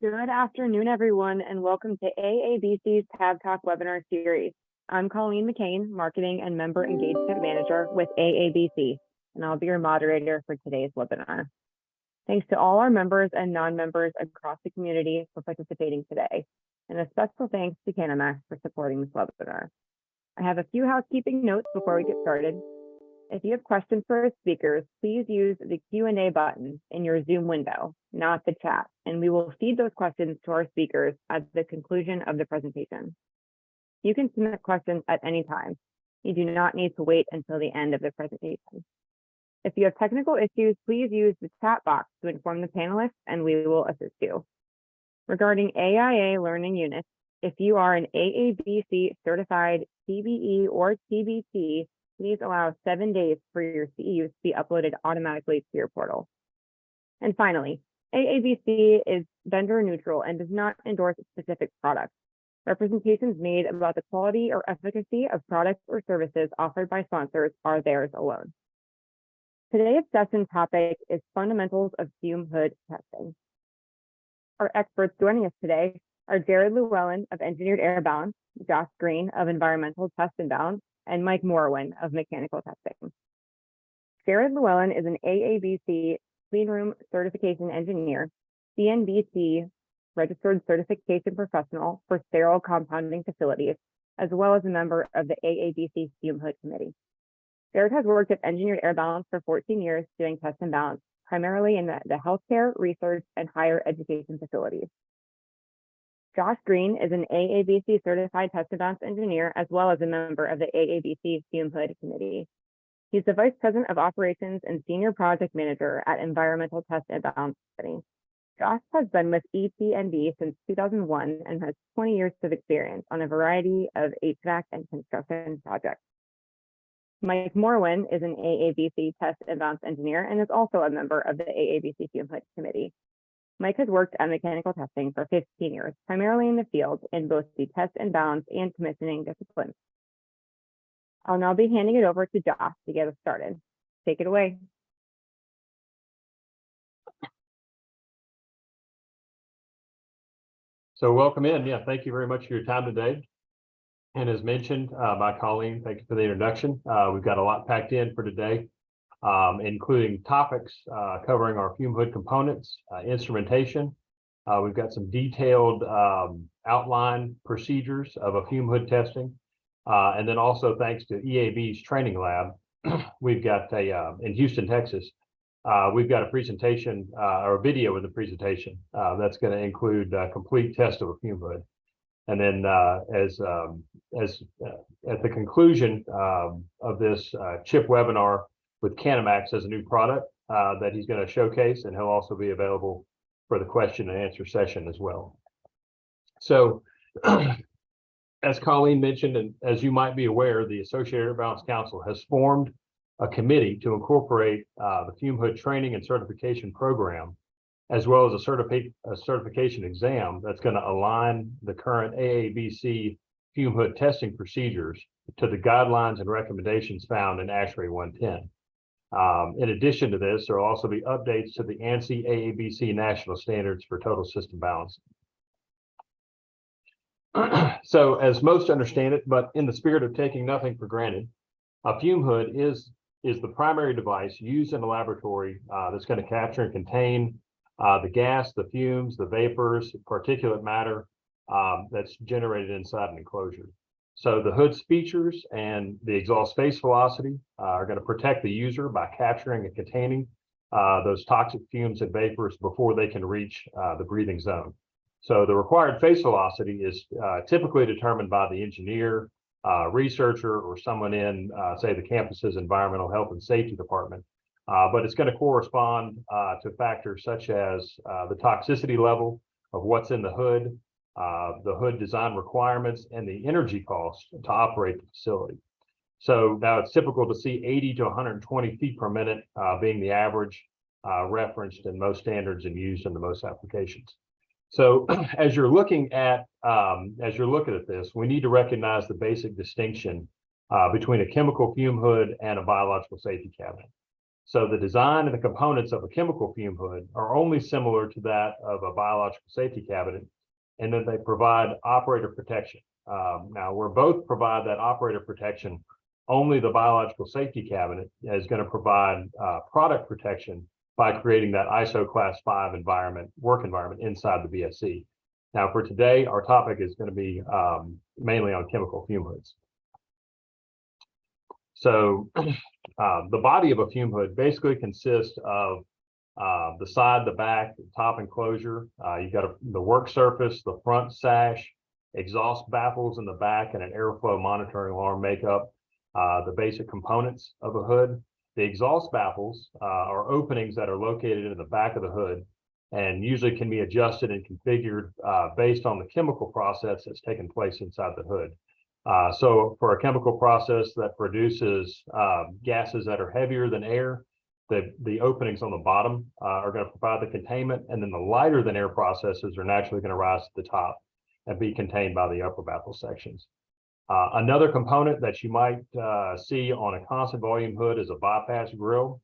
Good afternoon, everyone, and welcome to AABC's Tab Talk webinar series. I'm Colleen McCain, Marketing and Member Engagement Manager with AABC, and I'll be your moderator for today's webinar. Thanks to all our members and non-members across the community for participating today, and a special thanks to Canamax for supporting this webinar. I have a few housekeeping notes before we get started. If you have questions for our speakers, please use the Q&A button in your Zoom window, not the chat, and we will feed those questions to our speakers at the conclusion of the presentation. You can submit questions at any time. You do not need to wait until the end of the presentation. If you have technical issues, please use the chat box to inform the panelists, and we will assist you. Regarding AIA Learning Unit, if you are an AABC certified CBE or TBT, please allow 7 days for your CEUs to be uploaded automatically to your portal. And finally, AABC is vendor neutral and does not endorse specific products. Representations made about the quality or efficacy of products or services offered by sponsors are theirs alone. Today's session topic is fundamentals of fume hood testing. Our experts joining us today are Llewellyn of Engineered Air Balance, Josh Green of Environmental Test and Balance, and Mike Morwin of Mechanical Testing. Llewellyn is an AABC Cleanroom Certification Engineer, CNBC Registered Certification Professional for Sterile Compounding Facilities, as well as a member of the AABC Fume Hood Committee. Jared has worked at Engineered Air Balance for 14 years doing test and balance, primarily in the healthcare, research, and higher education facilities. Josh Green is an AABC Certified Test and Balance Engineer, as well as a member of the AABC Fume Hood Committee. He's the Vice President of Operations and Senior Project Manager at Environmental Test and Balance Company. Josh has been with ET&B since 2001 and has 20 years of experience on a variety of HVAC and construction projects. Mike Morwin is an AABC Test and Balance Engineer and is also a member of the AABC Fume Hood Committee. Mike has worked at mechanical testing for 15 years, primarily in the field in both the test and balance and commissioning disciplines. I'll now be handing it over to Josh to get us started. Take it away. So welcome in. Yeah, thank you very much for your time today. And as mentioned by Colleen, thank you for the introduction. We've got a lot packed in for today, including topics covering our fume hood components, instrumentation. We've got some detailed outline procedures of a fume hood testing. And then also thanks to EAB's training lab, we've got in Houston, Texas, we've got a presentation or a video with a presentation that's going to include a complete test of a fume hood. And then at the conclusion of this CHIP webinar with Canamax as a new product that he's going to showcase, and he'll also be available for the question and answer session as well. So as Colleen mentioned, and as you might be aware, the Associated Air Balance Council has formed a committee to incorporate the fume hood training and certification program, as well as a certification exam that's going to align the current AABC fume hood testing procedures to the guidelines and recommendations found in ASHRAE 110. In addition to this, there will also be updates to the ANSI AABC national standards for total system balance. So as most understand it, but in the spirit of taking nothing for granted, a fume hood is the primary device used in a laboratory that's going to capture and contain the gas, the fumes, the vapors, particulate matter that's generated inside an enclosure. So the hood's features and the exhaust face velocity are going to protect the user by capturing and containing those toxic fumes and vapors before they can reach the breathing zone. So the required face velocity is typically determined by the engineer, researcher, or someone in, say, the campus's environmental health and safety department. But it's going to correspond to factors such as the toxicity level of what's in the hood design requirements, and the energy cost to operate the facility. So now it's typical to see 80 to 120 feet per minute being the average referenced in most standards and used in the most applications. So as you're looking at this, we need to recognize the basic distinction between a chemical fume hood and a biological safety cabinet. So the design and the components of a chemical fume hood are only similar to that of a biological safety cabinet, and then they provide operator protection. Now, where both provide that operator protection, only the biological safety cabinet is going to provide product protection by creating that ISO class 5 work environment inside the BSC. Now, for today, our topic is going to be mainly on chemical fume hoods. So the body of a fume hood basically consists of the side, the back, the top enclosure. You've got the work surface, the front sash, exhaust baffles in the back, and an airflow monitoring alarm make up the basic components of a hood. The exhaust baffles are openings that are located in the back of the hood and usually can be adjusted and configured based on the chemical process that's taking place inside the hood. So for a chemical process that produces gases that are heavier than air, the openings on the bottom are going to provide the containment, and then the lighter than air processes are naturally going to rise to the top and be contained by the upper baffle sections. Another component that you might see on a constant volume hood is a bypass grill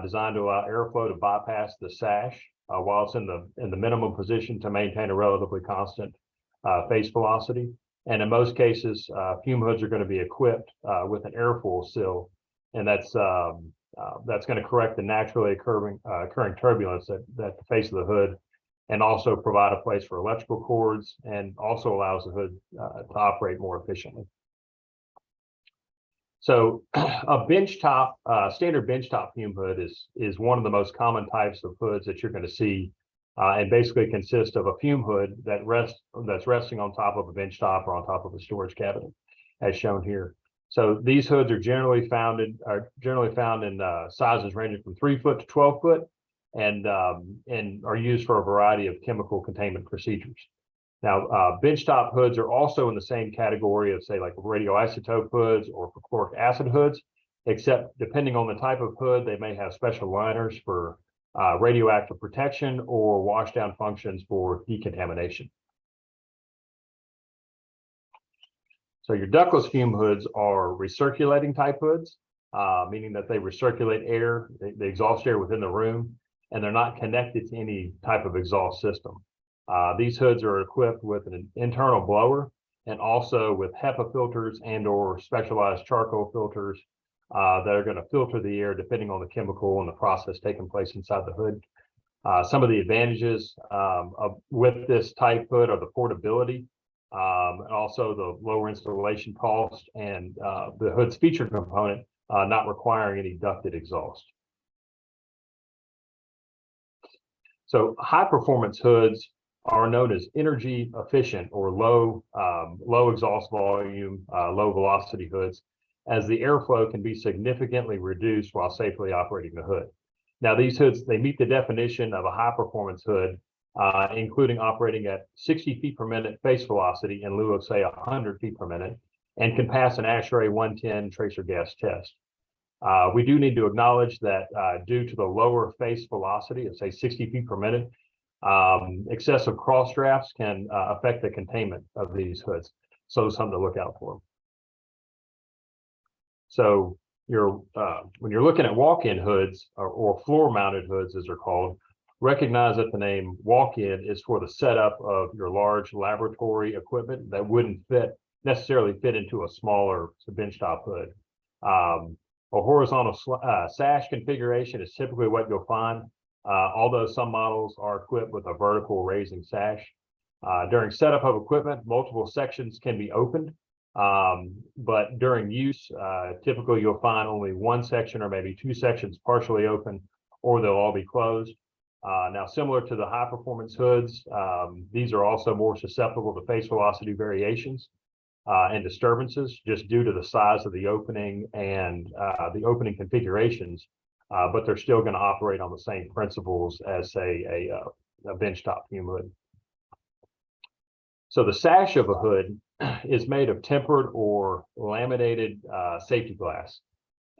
designed to allow airflow to bypass the sash while it's in the minimum position to maintain a relatively constant face velocity. And in most cases, fume hoods are going to be equipped with an airfoil sill, and that's going to correct the naturally occurring turbulence at the face of the hood, and also provide a place for electrical cords, and also allows the hood to operate more efficiently. So a standard benchtop fume hood is one of the most common types of hoods that you're going to see, and basically consists of a fume hood that's resting on top of a benchtop or on top of a storage cabinet, as shown here. So these hoods are generally found in sizes ranging from 3 foot to 12 foot, and are used for a variety of chemical containment procedures. Now, benchtop hoods are also in the same category of, say, like radioisotope hoods or perchloric acid hoods, except depending on the type of hood, they may have special liners for radioactive protection or washdown functions for decontamination. So your ductless fume hoods are recirculating type hoods, meaning that they recirculate air, the exhaust air within the room, and they're not connected to any type of exhaust system. These hoods are equipped with an internal blower and also with HEPA filters and/or specialized charcoal filters that are going to filter the air depending on the chemical and the process taking place inside the hood. Some of the advantages with this type hood are the portability, and also the lower installation cost, and the hood's feature component not requiring any ducted exhaust. So high performance hoods are known as energy efficient or low exhaust volume, low velocity hoods, as the airflow can be significantly reduced while safely operating the hood. Now, these hoods, they meet the definition of a high performance hood, including operating at 60 feet per minute face velocity in lieu of, say, 100 feet per minute, and can pass an ASHRAE 110 tracer gas test. We do need to acknowledge that due to the lower face velocity of, say, 60 feet per minute, excessive cross drafts can affect the containment of these hoods. So something to look out for. So when you're looking at walk-in hoods or floor-mounted hoods, as they're called, recognize that the name walk-in is for the setup of your large laboratory equipment that wouldn't necessarily fit into a smaller benchtop hood. A horizontal sash configuration is typically what you'll find, although some models are equipped with a vertical raising sash. During setup of equipment, multiple sections can be opened, but during use, typically you'll find only one section or maybe two sections partially open, or they'll all be closed. Now, similar to the high performance hoods, these are also more susceptible to face velocity variations and disturbances just due to the size of the opening and the opening configurations, but they're still going to operate on the same principles as, say, a benchtop fume hood. So the sash of a hood is made of tempered or laminated safety glass,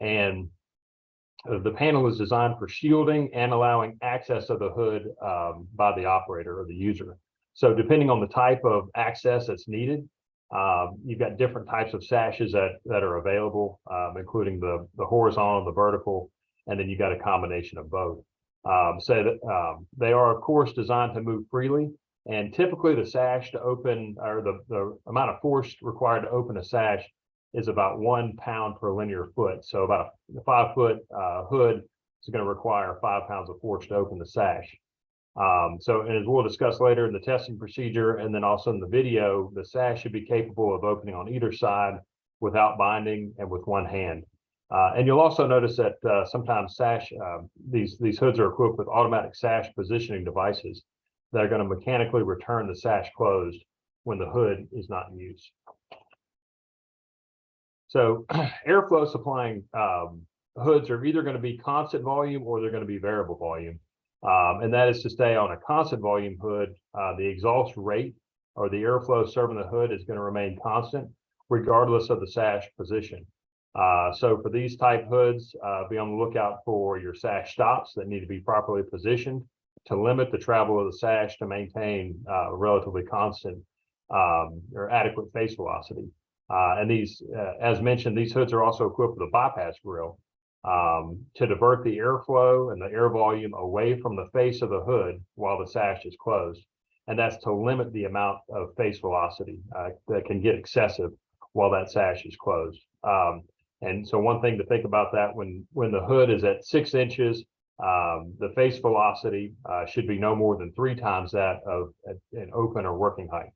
and the panel is designed for shielding and allowing access of the hood by the operator or the user. So depending on the type of access that's needed, you've got different types of sashes that are available, including the horizontal, the vertical, and then you got a combination of both. They are, of course, designed to move freely, and typically the sash to open, or the amount of force required to open a sash, is about 1 pound per linear foot. So about a 5-foot hood is going to require 5 pounds of force to open the sash. And as we'll discuss later in the testing procedure, and then also in the video, the sash should be capable of opening on either side without binding and with one hand. And you'll also notice that sometimes these hoods are equipped with automatic sash positioning devices that are going to mechanically return the sash closed when the hood is not in use. So airflow supplying hoods are either going to be constant volume or they're going to be variable volume. And that is to stay on a constant volume hood, the exhaust rate or the airflow serving the hood is going to remain constant regardless of the sash position. So for these type hoods, be on the lookout for your sash stops that need to be properly positioned to limit the travel of the sash to maintain relatively constant or adequate face velocity. And these, as mentioned, these hoods are also equipped with a bypass grill to divert the airflow and the air volume away from the face of the hood while the sash is closed. And that's to limit the amount of face velocity that can get excessive while that sash is closed. And so one thing to think about that when the hood is at 6 inches, the face velocity should be no more than 3 times that of an open or working height.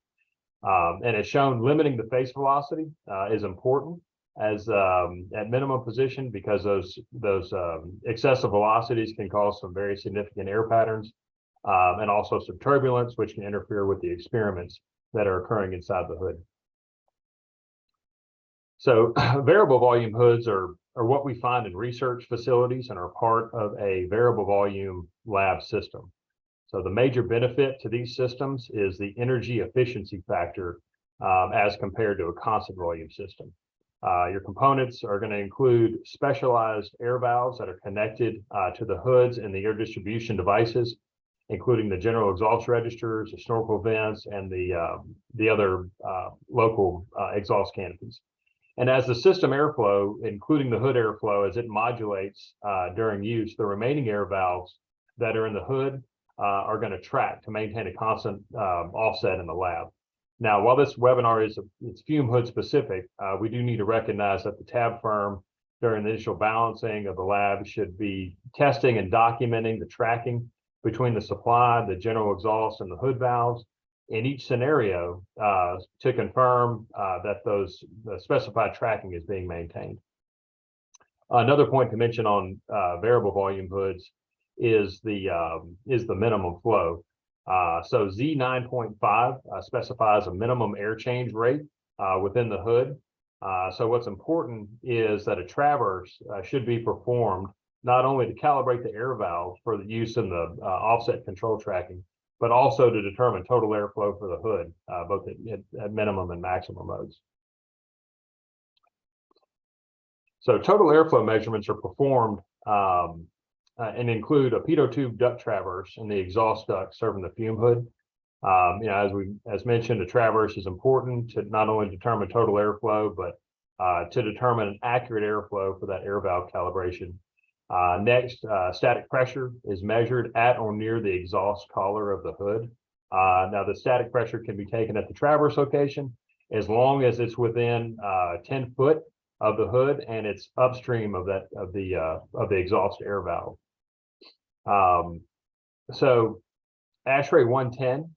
And as shown, limiting the face velocity is important as at minimum position, because those excessive velocities can cause some very significant air patterns and also some turbulence, which can interfere with the experiments that are occurring inside the hood. So variable volume hoods are what we find in research facilities and are part of a variable volume lab system. So the major benefit to these systems is the energy efficiency factor as compared to a constant volume system. Your components are going to include specialized air valves that are connected to the hoods and the air distribution devices, including the general exhaust registers, the snorkel vents, and the other local exhaust canopies. And as the system airflow, including the hood airflow, as it modulates during use, the remaining air valves that are in the hood are going to track to maintain a constant offset in the lab. Now, while this webinar it's fume hood specific, we do need to recognize that the tab firm during the initial balancing of the lab should be testing and documenting the tracking between the supply, the general exhaust, and the hood valves in each scenario to confirm that the specified tracking is being maintained. Another point to mention on variable volume hoods is the minimum flow. So Z9.5 specifies a minimum air change rate within the hood. So what's important is that a traverse should be performed not only to calibrate the air valves for the use in the offset control tracking, but also to determine total airflow for the hood, both at minimum and maximum modes. So total airflow measurements are performed and include a pitot tube duct traverse and the exhaust duct serving the fume hood. As mentioned, the traverse is important to not only determine total airflow, but to determine an accurate airflow for that air valve calibration. Next, static pressure is measured at or near the exhaust collar of the hood. Now, the static pressure can be taken at the traverse location as long as it's within 10 foot of the hood and it's upstream of the exhaust air valve. So ASHRAE 110,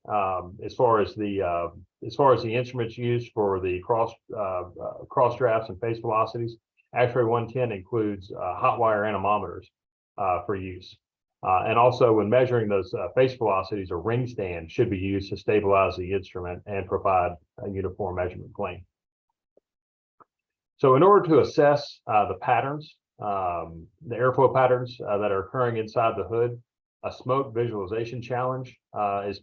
as far as the instruments used for the cross drafts and face velocities, ASHRAE 110 includes hot wire anemometers for use. And also when measuring those face velocities, a ring stand should be used to stabilize the instrument and provide a uniform measurement plane. So in order to assess the patterns, the airflow patterns that are occurring inside the hood, a smoke visualization challenge is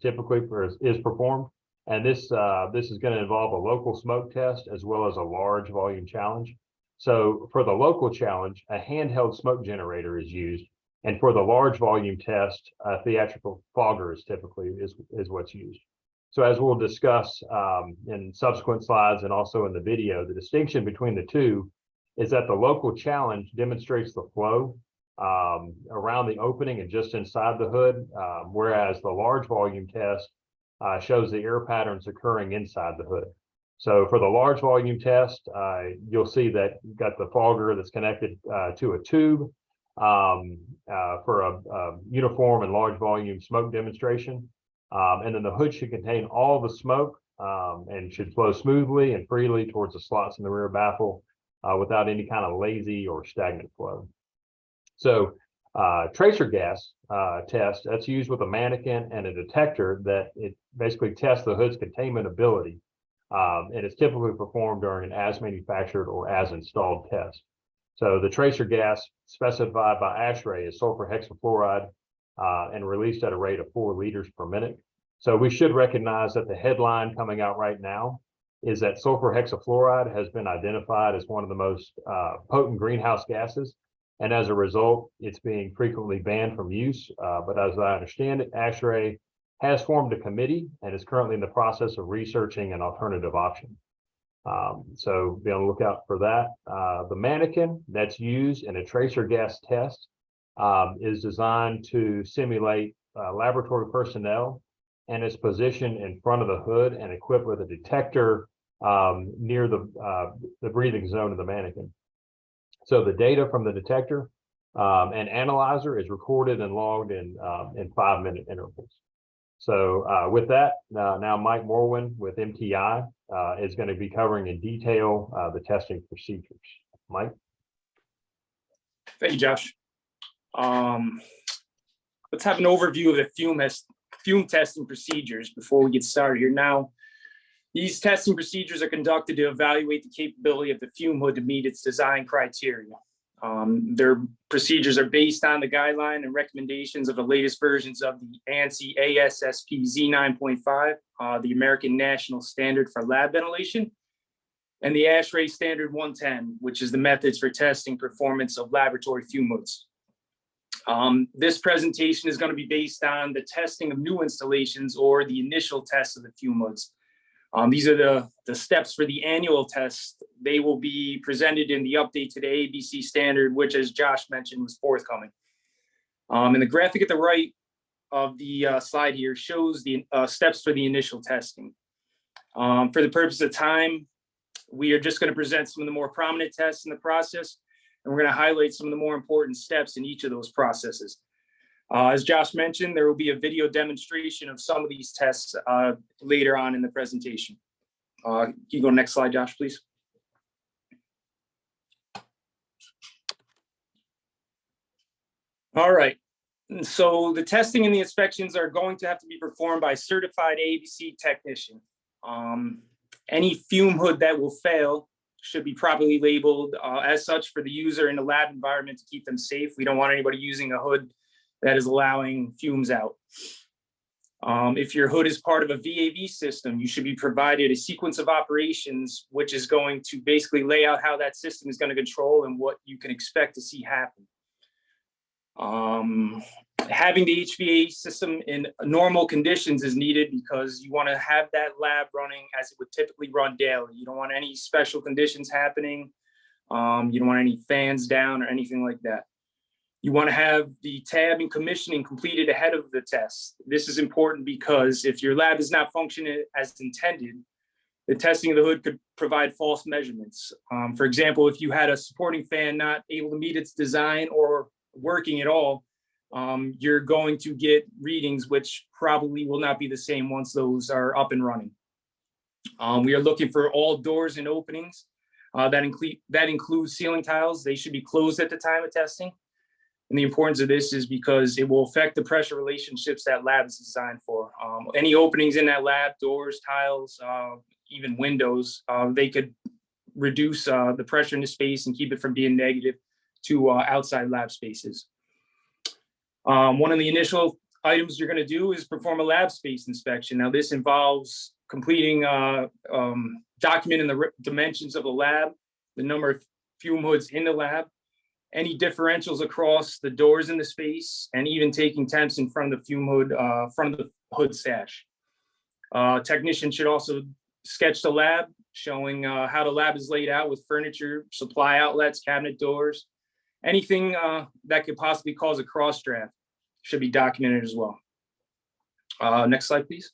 performed. And this is going to involve a local smoke test as well as a large volume challenge. So for the local challenge, a handheld smoke generator is used. And for the large volume test, a theatrical fogger is typically what's used. So as we'll discuss in subsequent slides and also in the video, the distinction between the two is that the local challenge demonstrates the flow around the opening and just inside the hood, whereas the large volume test shows the air patterns occurring inside the hood. So for the large volume test, you'll see that you've got the fogger that's connected to a tube for a uniform and large volume smoke demonstration. And then the hood should contain all the smoke and should flow smoothly and freely towards the slots in the rear baffle without any kind of lazy or stagnant flow. So tracer gas test, that's used with a mannequin and a detector that it basically tests the hood's containment ability. And it's typically performed during an as manufactured or as installed test. So the tracer gas specified by ASHRAE is sulfur hexafluoride and released at a rate of 4 liters per minute. So we should recognize that the headline coming out right now is that sulfur hexafluoride has been identified as one of the most potent greenhouse gases. And as a result, it's being frequently banned from use. But as I understand it, ASHRAE has formed a committee and is currently in the process of researching an alternative option. So be on the lookout for that. The mannequin that's used in a tracer gas test is designed to simulate laboratory personnel, and is positioned in front of the hood and equipped with a detector near the breathing zone of the mannequin. So the data from the detector and analyzer is recorded and logged in 5-minute intervals. So with that, now Mike Morwin with MTI is going to be covering in detail the testing procedures. Mike. Thank you, Josh. Let's have an overview of the fume testing procedures before we get started here. Now, these testing procedures are conducted to evaluate the capability of the fume hood to meet its design criteria. Their procedures are based on the guideline and recommendations of the latest versions of the ANSI ASSP Z9.5, the American National Standard for Lab Ventilation, and the ASHRAE Standard 110, which is the methods for testing performance of laboratory fume hoods. This presentation is going to be based on the testing of new installations or the initial test of the fume hoods. These are the steps for the annual test. They will be presented in the update to the ABC standard, which, as Josh mentioned, was forthcoming. And the graphic at the right of the slide here shows the steps for the initial testing. For the purpose of time, we are just going to present some of the more prominent tests in the process, and we're going to highlight some of the more important steps in each of those processes. As Josh mentioned, there will be a video demonstration of some of these tests later on in the presentation. Can you go next slide, Josh, please? All right. And so the testing and the inspections are going to have to be performed by a certified ABC technician. Any fume hood that will fail should be properly labeled as such for the user in the lab environment to keep them safe. We don't want anybody using a hood that is allowing fumes out. If your hood is part of a VAV system, you should be provided a sequence of operations, which is going to basically lay out how that system is going to control and what you can expect to see happen. Having the HVAC system in normal conditions is needed because you want to have that lab running as it would typically run daily. You don't want any special conditions happening. You don't want any fans down or anything like that. You want to have the tab and commissioning completed ahead of the test. This is important because if your lab is not functioning as intended, the testing of the hood could provide false measurements. For example, if you had a supporting fan not able to meet its design or working at all, you're going to get readings which probably will not be the same once those are up and running. We are looking for all doors and openings. That includes ceiling tiles. They should be closed at the time of testing. And the importance of this is because it will affect the pressure relationships that lab is designed for. Any openings in that lab, doors, tiles, even windows, they could reduce the pressure in the space and keep it from being negative to outside lab spaces. One of the initial items you're going to do is perform a lab space inspection. Now, this involves completing, documenting the dimensions of the lab, the number of fume hoods in the lab, any differentials across the doors in the space, and even taking temps in front of the fume hood, front of the hood sash. Technician should also sketch the lab, showing how the lab is laid out with furniture, supply outlets, cabinet doors, Anything that could possibly cause a cross draft should be documented as well. Next slide, please.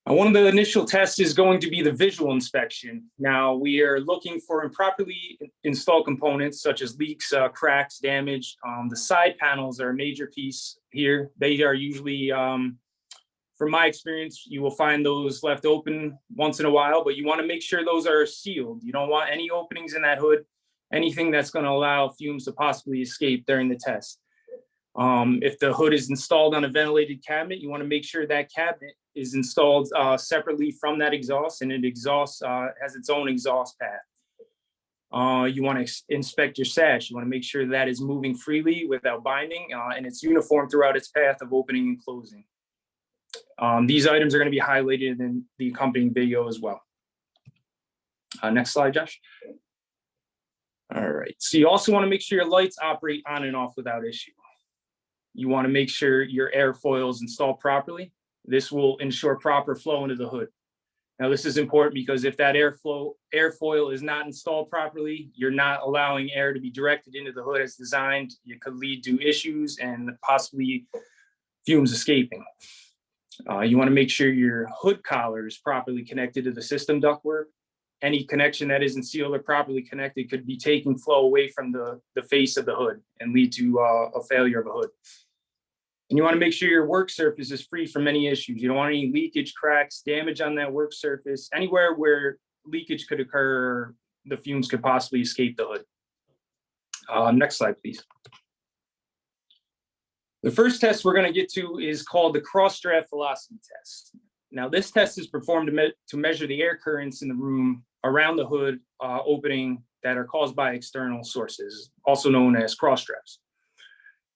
One of the initial tests is going to be the visual inspection. Now, we are looking for improperly installed components such as leaks, cracks, damage. The side panels are a major piece here. They are usually, from my experience, you will find those left open once in a while, but you want to make sure those are sealed. You don't want any openings in that hood, anything that's going to allow fumes to possibly escape during the test. If the hood is installed on a ventilated cabinet, you want to make sure that cabinet is installed separately from that exhaust, and it exhausts has its own exhaust path. You want to inspect your sash. You want to make sure that is moving freely without binding, and it's uniform throughout its path of opening and closing. These items are going to be highlighted in the accompanying video as well. Next slide, Josh. All right, so you also want to make sure your lights operate on and off without issue. You want to make sure your airfoil is installed properly. This will ensure proper flow into the hood. Now, this is important because if that airfoil is not installed properly, you're not allowing air to be directed into the hood as designed. It could lead to issues and possibly fumes escaping. You want to make sure your hood collar is properly connected to the system ductwork. Any connection that isn't sealed or properly connected could be taking flow away from the face of the hood and lead to a failure of a hood. And you want to make sure your work surface is free from any issues. You don't want any leakage, cracks, damage on that work surface. Anywhere where leakage could occur, the fumes could possibly escape the hood. Next slide, please. The first test we're going to get to is called the cross draft velocity test. Now, this test is performed to measure the air currents in the room around the hood opening that are caused by external sources, also known as cross drafts.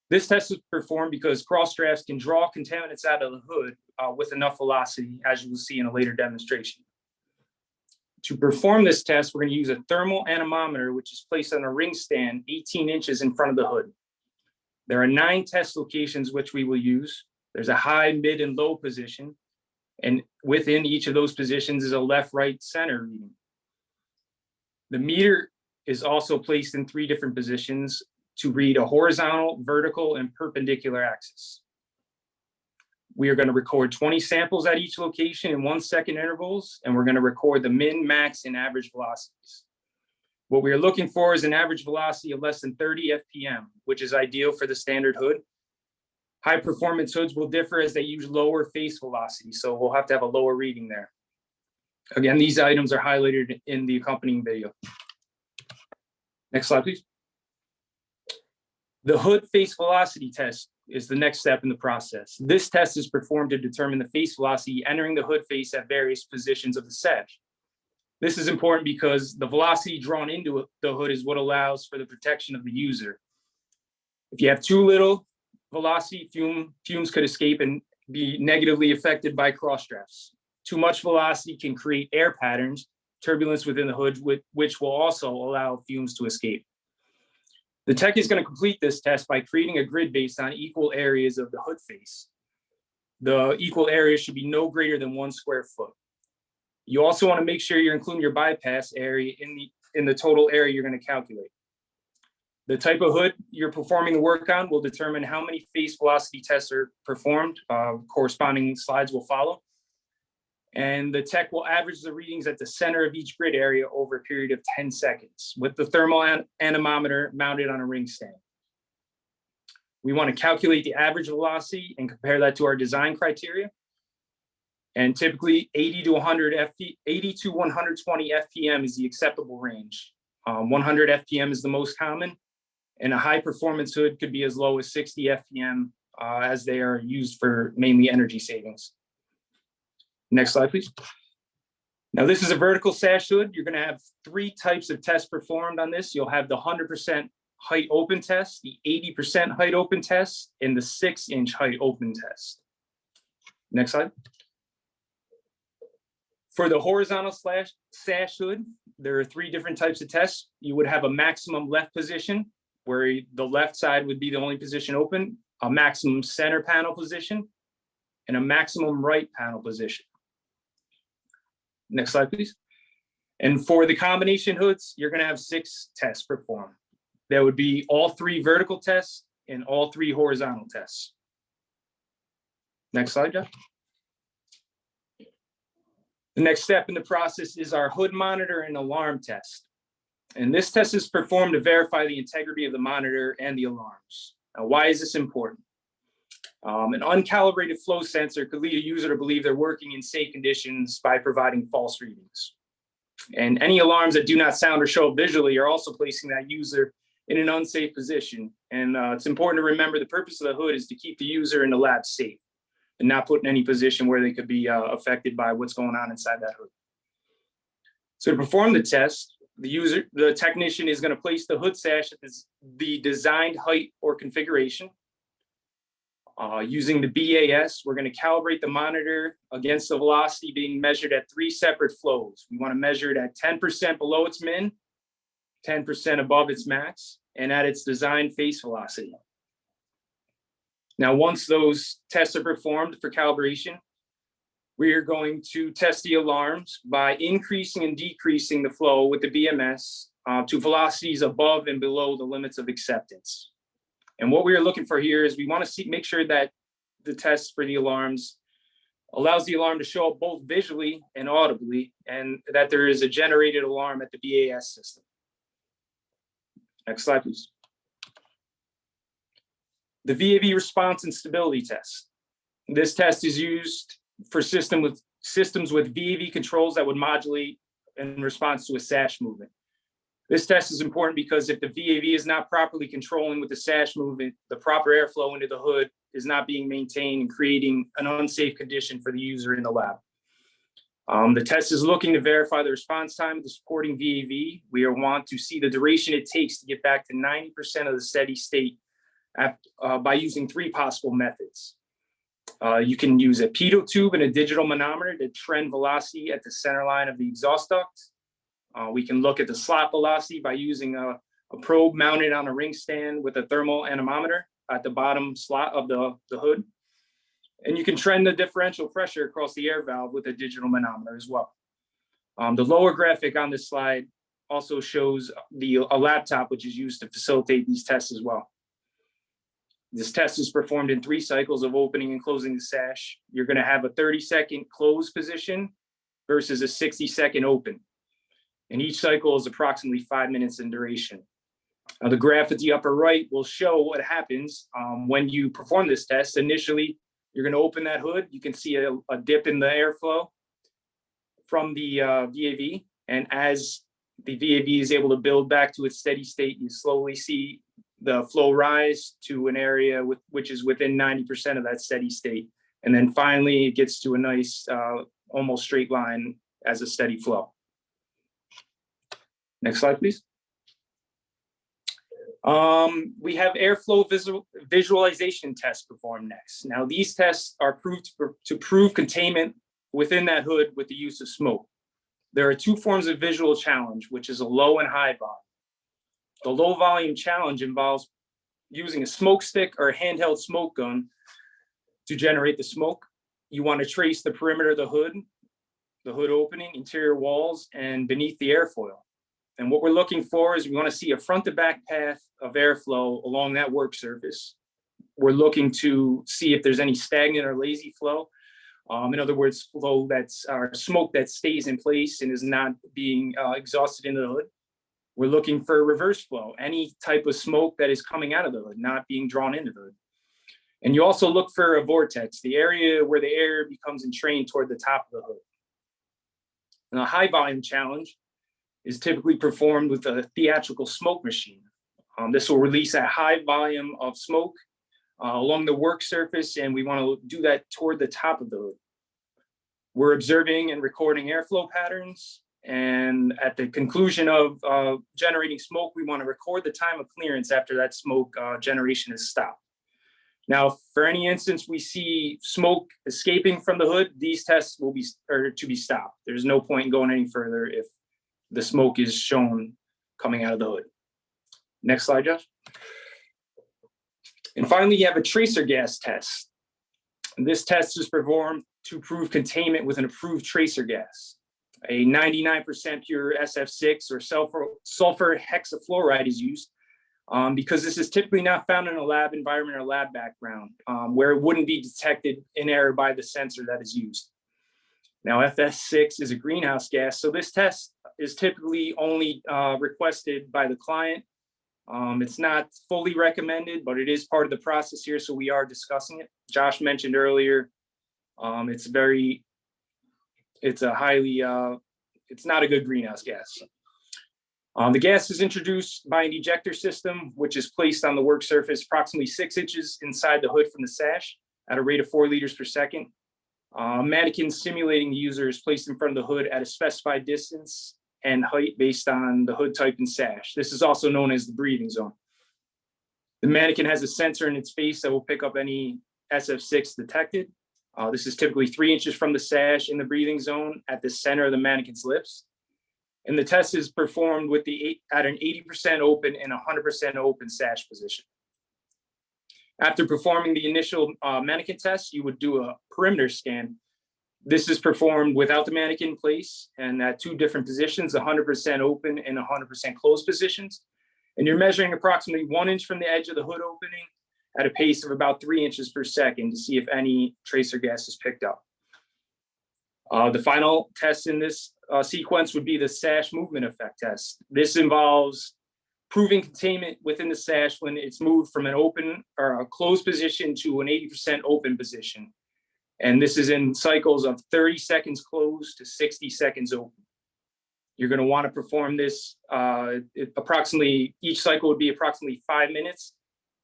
This test is performed because cross drafts can draw contaminants out of the hood with enough velocity, as you will see in a later demonstration. To perform this test, we're going to use a thermal anemometer, which is placed on a ring stand 18 inches in front of the hood. There are 9 test locations which we will use. There's a high, mid, and low position. And within each of those positions is a left, right, center reading. The meter is also placed in 3 different positions to read a horizontal, vertical, and perpendicular axis. We are going to record 20 samples at each location in 1-second intervals, and we're going to record the min, max, and average velocities. What we are looking for is an average velocity of less than 30 FPM, which is ideal for the standard hood. High performance hoods will differ as they use lower face velocity, so we'll have to have a lower reading there. Again, these items are highlighted in the accompanying video. Next slide, please. The hood face velocity test is the next step in the process. This test is performed to determine the face velocity entering the hood face at various positions of the sash. This is important because the velocity drawn into the hood is what allows for the protection of the user. If you have too little velocity, fumes could escape and be negatively affected by cross drafts. Too much velocity can create air patterns, turbulence within the hood, which will also allow fumes to escape. The tech is going to complete this test by creating a grid based on equal areas of the hood face. The equal area should be no greater than 1 square foot. You also want to make sure you're including your bypass area in the total area you're going to calculate. The type of hood you're performing the work on will determine how many face velocity tests are performed. Corresponding slides will follow. And the tech will average the readings at the center of each grid area over a period of 10 seconds with the thermal anemometer mounted on a ring stand. We want to calculate the average velocity and compare that to our design criteria. And typically 80 to 120 FPM is the acceptable range. 100 FPM is the most common, and a high performance hood could be as low as 60 FPM as they are used for mainly energy savings. Next slide, please. Now, this is a vertical sash hood. You're going to have 3 types of tests performed on this. You'll have the 100% height open test, the 80% height open test, and the 6-inch height open test. Next slide. For the horizontal sash hood, there are 3 different types of tests. You would have a maximum left position, where the left side would be the only position open, a maximum center panel position, and a maximum right panel position. Next slide, please. And for the combination hoods, you're going to have 6 tests performed. There would be all 3 vertical tests and all 3 horizontal tests. Next slide, Jeff. The next step in the process is our hood monitor and alarm test. And this test is performed to verify the integrity of the monitor and the alarms. Now, why is this important? An uncalibrated flow sensor could lead a user to believe they're working in safe conditions by providing false readings. And any alarms that do not sound or show up visually are also placing that user in an unsafe position. And it's important to remember the purpose of the hood is to keep the user in the lab safe and not put in any position where they could be affected by what's going on inside that hood. So to perform the test, the technician is going to place the hood sash at the designed height or configuration. Using the BAS, we're going to calibrate the monitor against the velocity being measured at 3 separate flows. We want to measure it at 10% below its min, 10% above its max, and at its design face velocity. Now, once those tests are performed for calibration, we are going to test the alarms by increasing and decreasing the flow with the BMS to velocities above and below the limits of acceptance. And what we are looking for here is we want to make sure that the test for the alarms allows the alarm to show up both visually and audibly, and that there is a generated alarm at the BAS system. Next slide, please. The VAV response and stability test. This test is used for systems with VAV controls that would modulate in response to a sash movement. This test is important because if the VAV is not properly controlling with the sash movement, the proper airflow into the hood is not being maintained and creating an unsafe condition for the user in the lab. The test is looking to verify the response time of the supporting VAV. We want to see the duration it takes to get back to 90% of the steady state by using 3 possible methods. You can use a pitot tube and a digital manometer to trend velocity at the center line of the exhaust duct. We can look at the slot velocity by using a probe mounted on a ring stand with a thermal anemometer at the bottom slot of the hood. And you can trend the differential pressure across the air valve with a digital manometer as well. The lower graphic on this slide also shows a laptop, which is used to facilitate these tests as well. This test is performed in 3 cycles of opening and closing the sash. You're going to have a 30-second close position versus a 60-second open. And each cycle is approximately 5 minutes in duration. Now, the graph at the upper right will show what happens when you perform this test. Initially, you're going to open that hood. You can see a dip in the airflow from the VAV. And as the VAV is able to build back to its steady state, you slowly see the flow rise to an area which is within 90% of that steady state. And then finally, it gets to a nice, almost straight line as a steady flow. Next slide, please. We have airflow visualization tests performed next. Now, these tests are to prove containment within that hood with the use of smoke. There are 2 forms of visual challenge, which is a low and high volume. The low volume challenge involves using a smoke stick or a handheld smoke gun to generate the smoke. You want to trace the perimeter of the hood opening, interior walls, and beneath the airfoil. And what we're looking for is we want to see a front to back path of airflow along that work surface. We're looking to see if there's any stagnant or lazy flow. In other words, flow or smoke that stays in place and is not being exhausted into the hood. We're looking for reverse flow, any type of smoke that is coming out of the hood, not being drawn into the hood. And you also look for a vortex, the area where the air becomes entrained toward the top of the hood. And a high volume challenge is typically performed with a theatrical smoke machine. This will release a high volume of smoke along the work surface, and we want to do that toward the top of the hood. We're observing and recording airflow patterns, and at the conclusion of generating smoke, we want to record the time of clearance after that smoke generation is stopped. Now, for any instance we see smoke escaping from the hood, these tests will be to be stopped. There's no point in going any further if the smoke is shown coming out of the hood. Next slide, Josh. And finally, you have a tracer gas test. And this test is performed to prove containment with an approved tracer gas. A 99% pure SF6 or sulfur hexafluoride is used. because this is typically not found in a lab environment or lab background, where it wouldn't be detected in error by the sensor that is used. Now, FS6 is a greenhouse gas, so this test is typically only requested by the client. It's not fully recommended, but it is part of the process here, so we are discussing it. Josh mentioned earlier, it's not a good greenhouse gas. The gas is introduced by an ejector system, which is placed on the work surface approximately 6 inches inside the hood from the sash at a rate of 4 liters per second. A mannequin simulating the user is placed in front of the hood at a specified distance and height based on the hood type and sash. This is also known as the breathing zone. The mannequin has a sensor in its face that will pick up any SF6 detected. This is typically 3 inches from the sash in the breathing zone at the center of the mannequin's lips. And the test is performed at an 80% open and 100% open sash position. After performing the initial mannequin test, you would do a perimeter scan. This is performed without the mannequin in place and at 2 different positions, 100% open and 100% closed positions. And you're measuring approximately 1 inch from the edge of the hood opening at a pace of about 3 inches per second to see if any tracer gas is picked up. The final test in this sequence would be the sash movement effect test. This involves proving containment within the sash when it's moved from an open or a closed position to an 80% open position. And this is in cycles of 30 seconds closed to 60 seconds open. You're going to want to perform this each cycle would be approximately 5 minutes.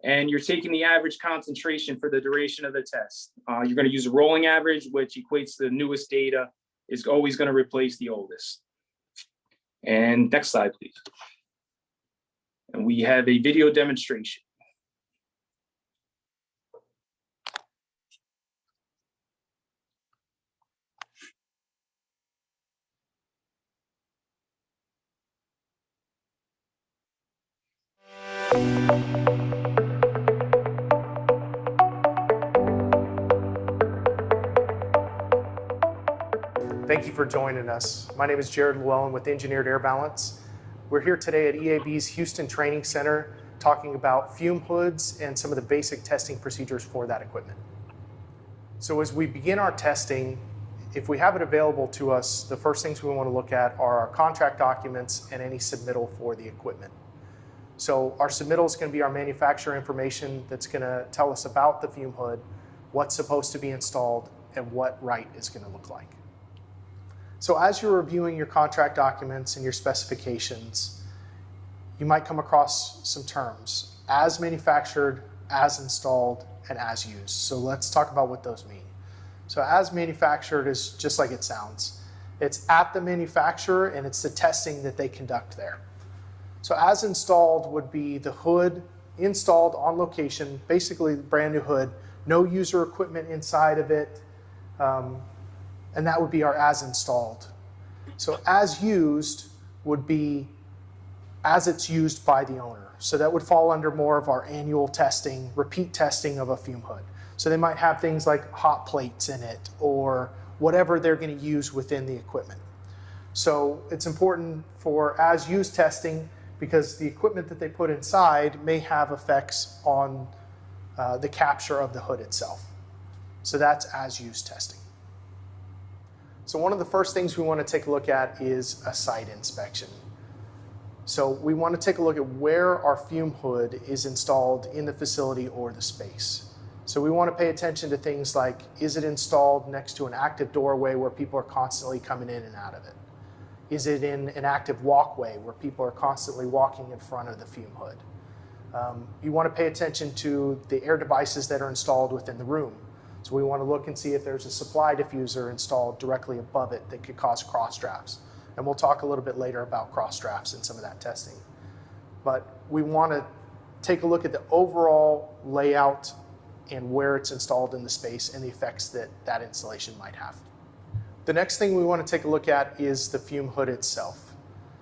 And you're taking the average concentration for the duration of the test. You're going to use a rolling average, which equates to the newest data is always going to replace the oldest. And next slide, please. And we have a video demonstration. Thank you for joining us. My name is Llewellyn with Engineered Air Balance. We're here today at EAB's Houston Training Center talking about fume hoods and some of the basic testing procedures for that equipment. So as we begin our testing, if we have it available to us, the first things we want to look at are our contract documents and any submittal for the equipment. So our submittal is going to be our manufacturer information that's going to tell us about the fume hood, what's supposed to be installed, and what right is going to look like. So as you're reviewing your contract documents and your specifications, you might come across some terms: as manufactured, as installed, and as used. So let's talk about what those mean. So as manufactured is just like it sounds. It's at the manufacturer and it's the testing that they conduct there. So as installed would be the hood installed on location, basically brand new hood, no user equipment inside of it, and that would be our as installed. So as used would be as it's used by the owner. So that would fall under more of our annual testing, repeat testing of a fume hood. So they might have things like hot plates in it or whatever they're going to use within the equipment. So it's important for as used testing because the equipment that they put inside may have effects on the capture of the hood itself. So that's as used testing. So one of the first things we want to take a look at is a site inspection. So we want to take a look at where our fume hood is installed in the facility or the space. So we want to pay attention to things like, is it installed next to an active doorway where people are constantly coming in and out of it? Is it in an active walkway where people are constantly walking in front of the fume hood? You want to pay attention to the air devices that are installed within the room. So we want to look and see if there's a supply diffuser installed directly above it that could cause cross drafts. And we'll talk a little bit later about cross drafts and some of that testing. But we want to take a look at the overall layout and where it's installed in the space and the effects that that installation might have. The next thing we want to take a look at is the fume hood itself.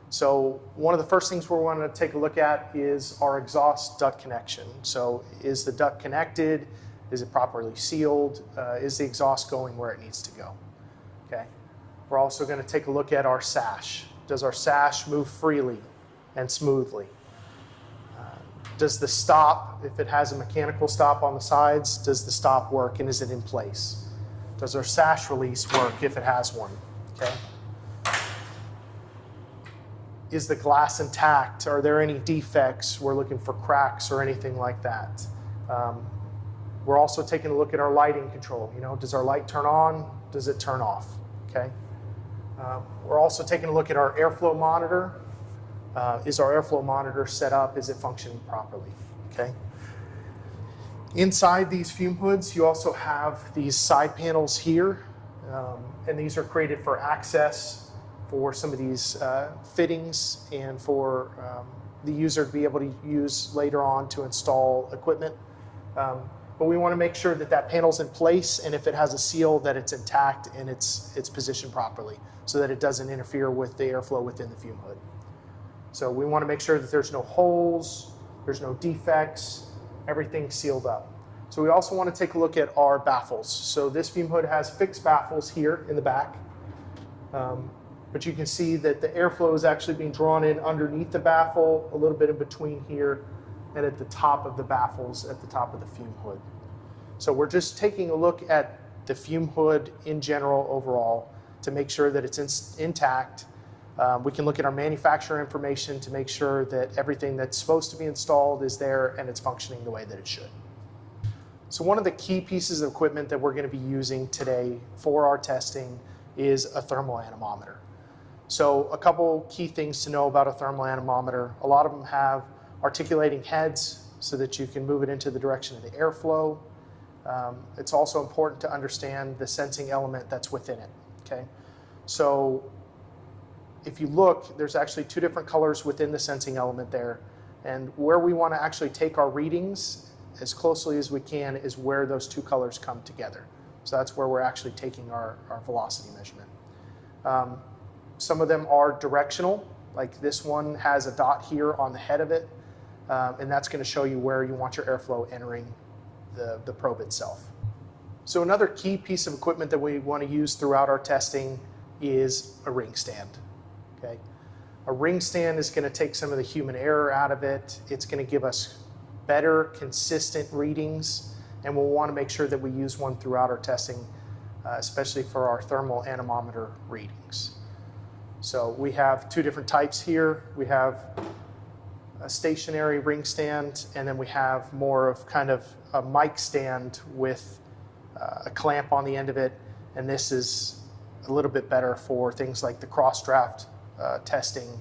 So one of the first things we want to take a look at is our exhaust duct connection. So is the duct connected? Is it properly sealed? Is the exhaust going where it needs to go? Okay. We're also going to take a look at our sash. Does our sash move freely and smoothly? Does the stop, if it has a mechanical stop on the sides, does the stop work and is it in place? Does our sash release work if it has one? Okay. Is the glass intact? Are there any defects? We're looking for cracks or anything like that. We're also taking a look at our lighting control. You know, does our light turn on? Does it turn off? Okay. We're also taking a look at our airflow monitor. Is our airflow monitor set up? Is it functioning properly? Okay. Inside these fume hoods, you also have these side panels here, and these are created for access for some of these fittings and for the user to be able to use later on to install equipment. But we want to make sure that that panel's in place, and if it has a seal, that it's intact and it's positioned properly so that it doesn't interfere with the airflow within the fume hood. So we want to make sure that there's no holes, there's no defects, everything's sealed up. So we also want to take a look at our baffles. So this fume hood has fixed baffles here in the back. But you can see that the airflow is actually being drawn in underneath the baffle, a little bit in between here, and at the top of the baffles at the top of the fume hood. So we're just taking a look at the fume hood in general overall to make sure that it's intact. We can look at our manufacturer information to make sure that everything that's supposed to be installed is there and it's functioning the way that it should. So one of the key pieces of equipment that we're going to be using today for our testing is a thermal anemometer. So a couple key things to know about a thermal anemometer. A lot of them have articulating heads so that you can move it into the direction of the airflow. It's also important to understand the sensing element that's within it. Okay, so if you look, there's actually two different colors within the sensing element there, and where we want to actually take our readings as closely as we can is where those two colors come together. So that's where we're actually taking our velocity measurement. Some of them are directional, like this one has a dot here on the head of it, and that's going to show you where you want your airflow entering the probe itself. So another key piece of equipment that we want to use throughout our testing is a ring stand. Okay, a ring stand is going to take some of the human error out of it. It's going to give us better, consistent readings, and we'll want to make sure that we use one throughout our testing, especially for our thermal anemometer readings. So we have two different types here. We have a stationary ring stand, and then we have more of kind of a mic stand with a clamp on the end of it, and this is a little bit better for things like the cross draft testing.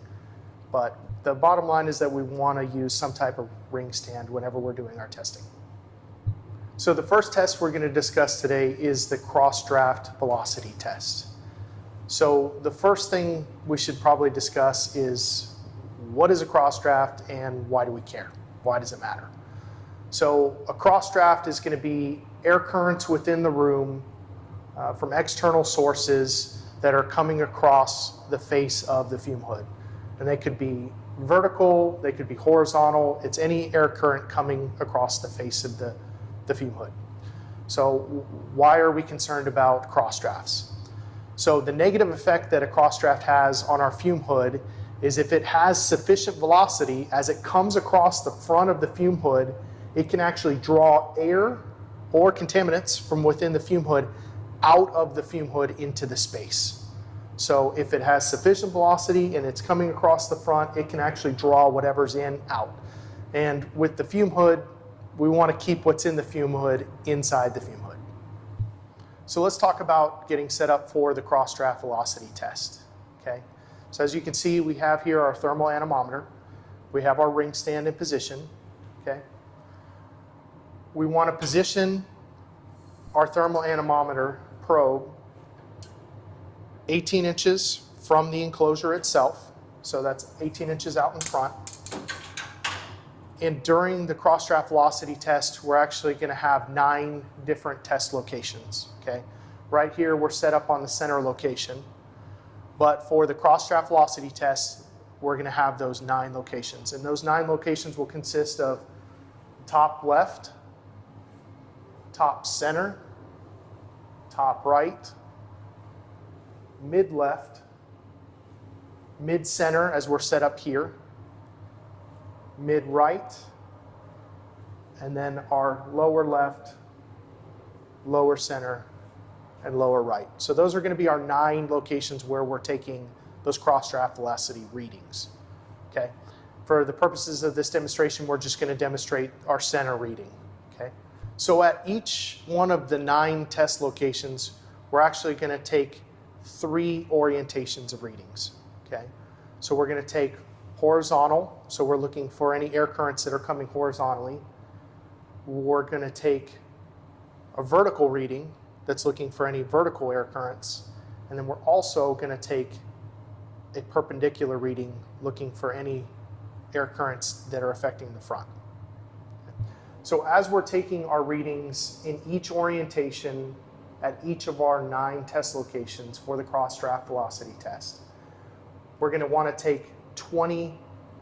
But the bottom line is that we want to use some type of ring stand whenever we're doing our testing. So the first test we're going to discuss today is the cross draft velocity test. So the first thing we should probably discuss is what is a cross draft and why do we care? Why does it matter? So a cross draft is going to be air currents within the room from external sources that are coming across the face of the fume hood. And they could be vertical, they could be horizontal. It's any air current coming across the face of the fume hood. So why are we concerned about cross drafts? So the negative effect that a cross draft has on our fume hood is if it has sufficient velocity as it comes across the front of the fume hood, it can actually draw air or contaminants from within the fume hood out of the fume hood into the space. So if it has sufficient velocity and it's coming across the front, it can actually draw whatever's in out. And with the fume hood, we want to keep what's in the fume hood inside the fume hood. So let's talk about getting set up for the cross draft velocity test. Okay. So as you can see, we have here our thermal anemometer. We have our ring stand in position. Okay. We want to position our thermal anemometer probe 18 inches from the enclosure itself. So that's 18 inches out in front. And during the cross draft velocity test, we're actually going to have 9 different test locations. Okay, right here we're set up on the center location, but for the cross draft velocity test, we're going to have those 9 locations, and those 9 locations will consist of top left, top center, top right, mid left, mid center as we're set up here, mid right, and then our lower left, lower center, and lower right. So those are going to be our 9 locations where we're taking those cross-draft velocity readings. Okay. For the purposes of this demonstration, we're just going to demonstrate our center reading. Okay. So at each one of the 9 test locations, we're actually going to take 3 orientations of readings. Okay. So we're going to take horizontal, so we're looking for any air currents that are coming horizontally. We're going to take a vertical reading that's looking for any vertical air currents, and then we're also going to take a perpendicular reading looking for any air currents that are affecting the front. So as we're taking our readings in each orientation at each of our 9 test locations for the cross-draft velocity test, we're going to want to take 20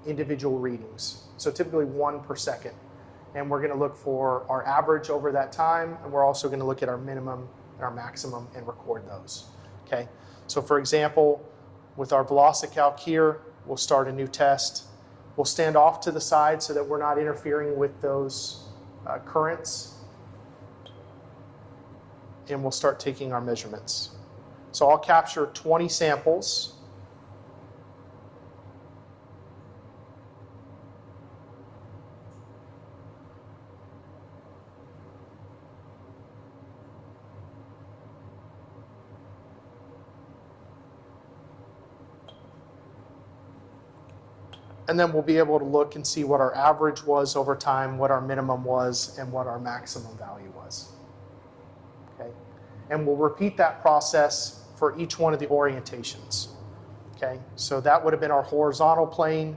individual readings, so typically 1 per second. And we're going to look for our average over that time, and we're also going to look at our minimum and our maximum and record those. Okay. So for example, with our VelociCalc here, we'll start a new test. We'll stand off to the side so that we're not interfering with those currents. And we'll start taking our measurements. So I'll capture 20 samples. And then we'll be able to look and see what our average was over time, what our minimum was, and what our maximum value was. Okay? And we'll repeat that process for each one of the orientations. Okay? So that would have been our horizontal plane.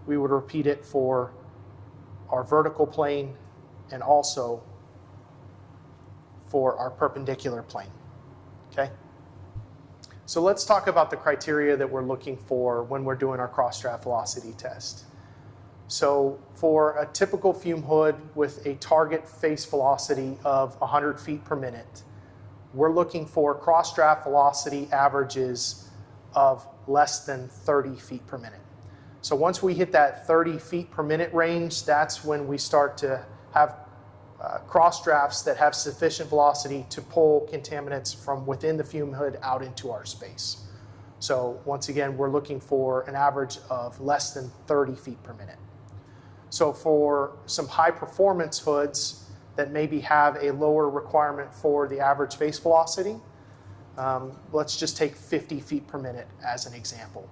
We would repeat it for our vertical plane and also for our perpendicular plane. Okay? So let's talk about the criteria that we're looking for when we're doing our cross-draft velocity test. So for a typical fume hood with a target face velocity of 100 feet per minute, we're looking for cross-draft velocity averages of less than 30 feet per minute. So once we hit that 30 feet per minute range, that's when we start to have cross drafts that have sufficient velocity to pull contaminants from within the fume hood out into our space. So once again, we're looking for an average of less than 30 feet per minute. So for some high performance hoods that maybe have a lower requirement for the average face velocity, let's just take 50 feet per minute as an example.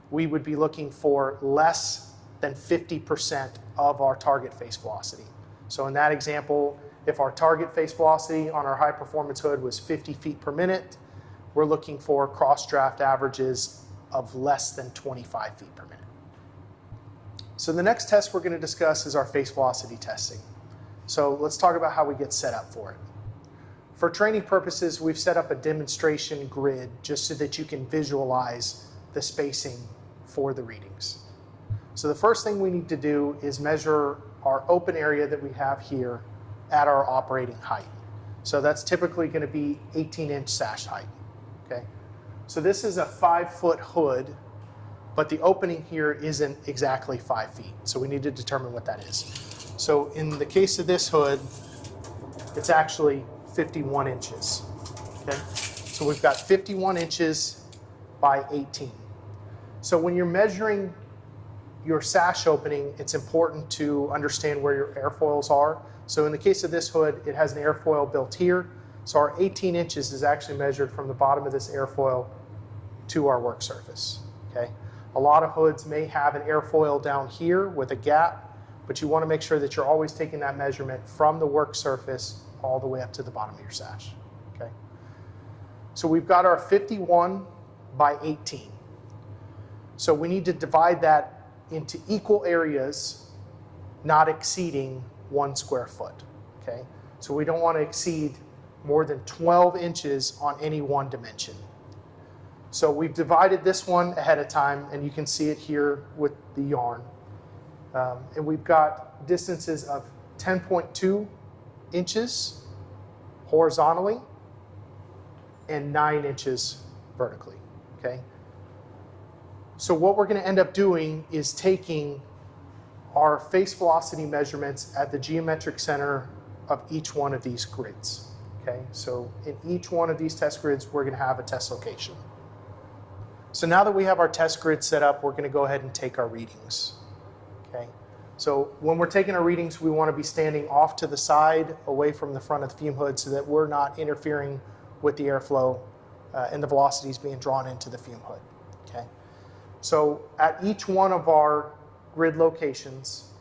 We would be looking for less than 50% of our target face velocity. So in that example, if our target face velocity on our high performance hood was 50 feet per minute, we're looking for cross draft averages of less than 25 feet per minute. So the next test we're going to discuss is our face velocity testing. So let's talk about how we get set up for it. For training purposes, we've set up a demonstration grid just so that you can visualize the spacing for the readings. So the first thing we need to do is measure our open area that we have here at our operating height. So that's typically going to be 18-inch sash height. Okay. So this is a 5-foot hood, but the opening here isn't exactly 5 feet. So we need to determine what that is. So in the case of this hood, it's actually 51 inches. Okay. So we've got 51 inches by 18. So when you're measuring your sash opening, it's important to understand where your airfoils are. So in the case of this hood, it has an airfoil built here. So our 18 inches is actually measured from the bottom of this airfoil to our work surface. Okay. A lot of hoods may have an airfoil down here with a gap, but you want to make sure that you're always taking that measurement from the work surface all the way up to the bottom of your sash. Okay. So we've got our 51 by 18. So we need to divide that into equal areas, not exceeding 1 square foot. Okay. So we don't want to exceed more than 12 inches on any one dimension. So we've divided this one ahead of time, and you can see it here with the yarn. And we've got distances of 10.2 inches horizontally and 9 inches vertically. Okay. So what we're going to end up doing is taking are phase velocity measurements at the geometric center of each one of these grids. Okay, so in each one of these test grids, we're going to have a test location. So now that we have our test grid set up, we're going to go ahead and take our readings. Okay, so when we're taking our readings, we want to be standing off to the side, away from the front of the fume hood, so that we're not interfering with the airflow and the velocities being drawn into the fume hood. Okay, so at each one of our grid locations,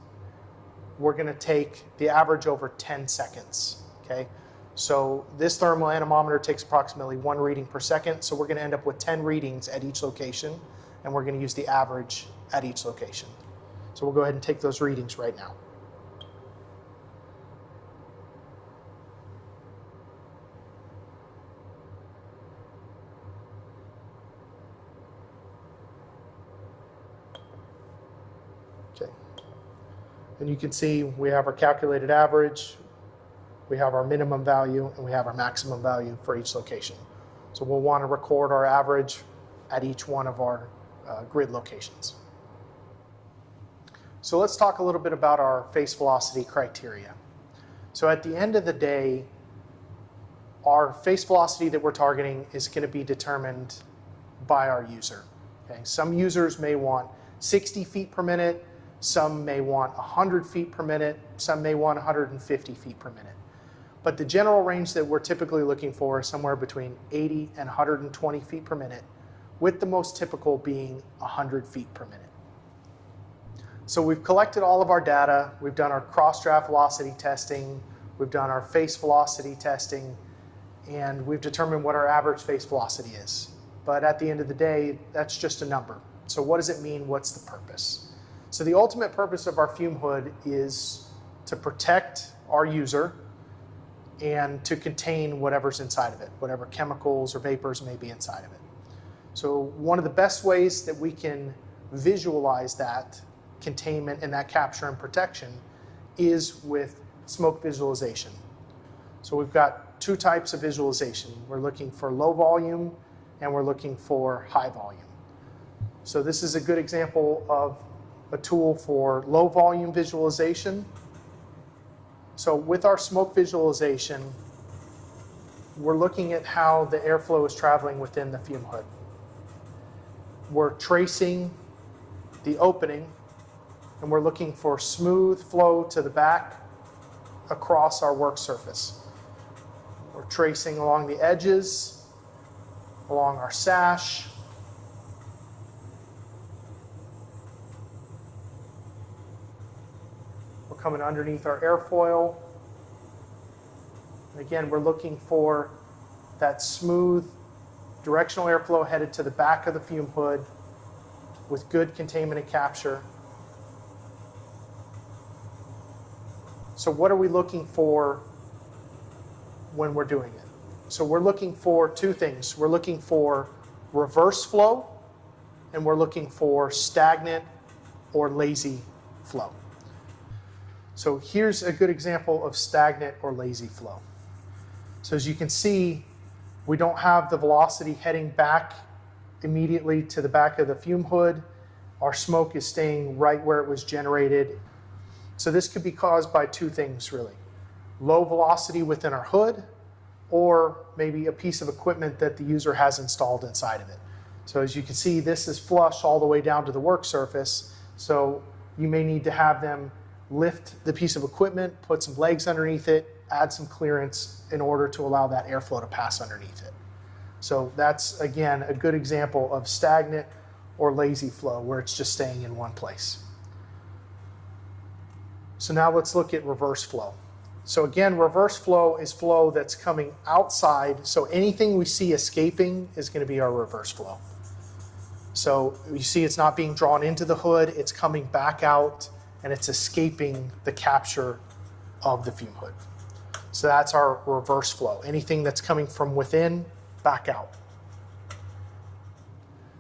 we're going to take the average over 10 seconds. Okay, so this thermal anemometer takes approximately 1 reading per second, so we're going to end up with 10 readings at each location, and we're going to use the average at each location. So we'll go ahead and take those readings right now. Okay, and you can see we have our calculated average, we have our minimum value, and we have our maximum value for each location. So we'll want to record our average at each one of our grid locations. So let's talk a little bit about our phase velocity criteria. So at the end of the day, our phase velocity that we're targeting is going to be determined by our user. Okay? Some users may want 60 feet per minute, some may want 100 feet per minute, some may want 150 feet per minute. But the general range that we're typically looking for is somewhere between 80 and 120 feet per minute, with the most typical being 100 feet per minute. So we've collected all of our data, we've done our cross-draft velocity testing, we've done our phase velocity testing, and we've determined what our average phase velocity is. But at the end of the day, that's just a number. So what does it mean? What's the purpose? So the ultimate purpose of our fume hood is to protect our user and to contain whatever's inside of it, whatever chemicals or vapors may be inside of it. So one of the best ways that we can visualize that containment and that capture and protection is with smoke visualization. So we've got 2 types of visualization. We're looking for low volume and we're looking for high volume. So this is a good example of a tool for low volume visualization. So with our smoke visualization, we're looking at how the airflow is traveling within the fume hood. We're tracing the opening, and we're looking for smooth flow to the back across our work surface. We're tracing along the edges, along our sash, we're coming underneath our airfoil. And again, we're looking for that smooth directional airflow headed to the back of the fume hood with good containment and capture. So what are we looking for when we're doing it? So we're looking for 2 things. We're looking for reverse flow, and we're looking for stagnant or lazy flow. So here's a good example of stagnant or lazy flow. So as you can see, we don't have the velocity heading back immediately to the back of the fume hood. Our smoke is staying right where it was generated. So this could be caused by 2 things really. Low velocity within our hood, or maybe a piece of equipment that the user has installed inside of it. So as you can see, this is flush all the way down to the work surface. So you may need to have them lift the piece of equipment, put some legs underneath it, add some clearance in order to allow that airflow to pass underneath it. So that's, again, a good example of stagnant or lazy flow where it's just staying in one place. So now let's look at reverse flow. So again, reverse flow is flow that's coming outside. So anything we see escaping is going to be our reverse flow. So you see it's not being drawn into the hood, it's coming back out and it's escaping the capture of the fume hood. So that's our reverse flow. Anything that's coming from within, back out.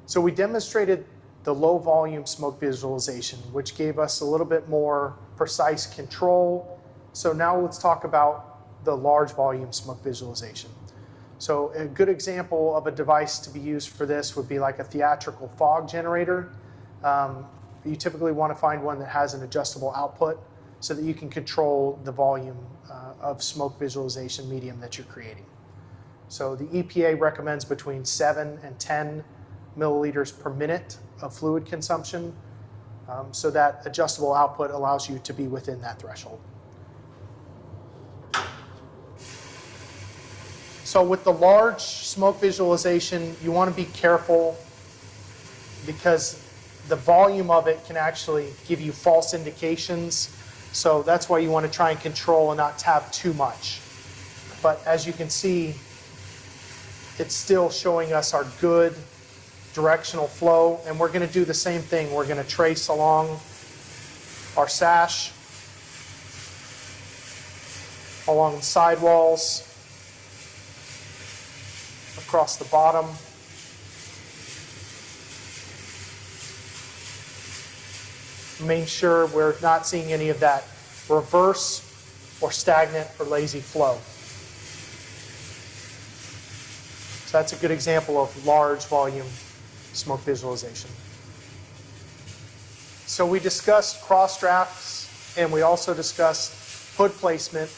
So we demonstrated the low volume smoke visualization, which gave us a little bit more precise control. So now let's talk about the large volume smoke visualization. So a good example of a device to be used for this would be like a theatrical fog generator. you typically want to find one that has an adjustable output so that you can control the volume of smoke visualization medium that you're creating. So the EPA recommends between 7 and 10 milliliters per minute of fluid consumption. So that adjustable output allows you to be within that threshold. So with the large smoke visualization, you want to be careful because the volume of it can actually give you false indications. So that's why you want to try and control and not have too much. But as you can see, it's still showing us our good directional flow. And we're going to do the same thing. We're going to trace along our sash, along the sidewalls, across the bottom. Make sure we're not seeing any of that reverse or stagnant or lazy flow. So that's a good example of large volume smoke visualization. So we discussed cross drafts, and we also discussed hood placement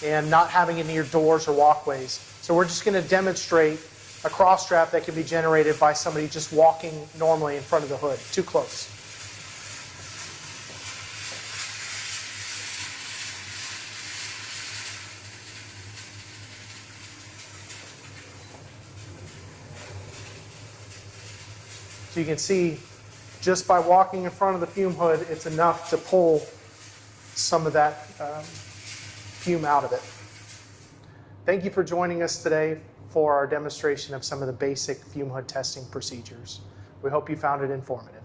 and not having it near doors or walkways. So we're just going to demonstrate a cross draft that can be generated by somebody just walking normally in front of the hood, too close. So you can see, just by walking in front of the fume hood, it's enough to pull some of that fume out of it. Thank you for joining us today for our demonstration of some of the basic fume hood testing procedures. We hope you found it informative.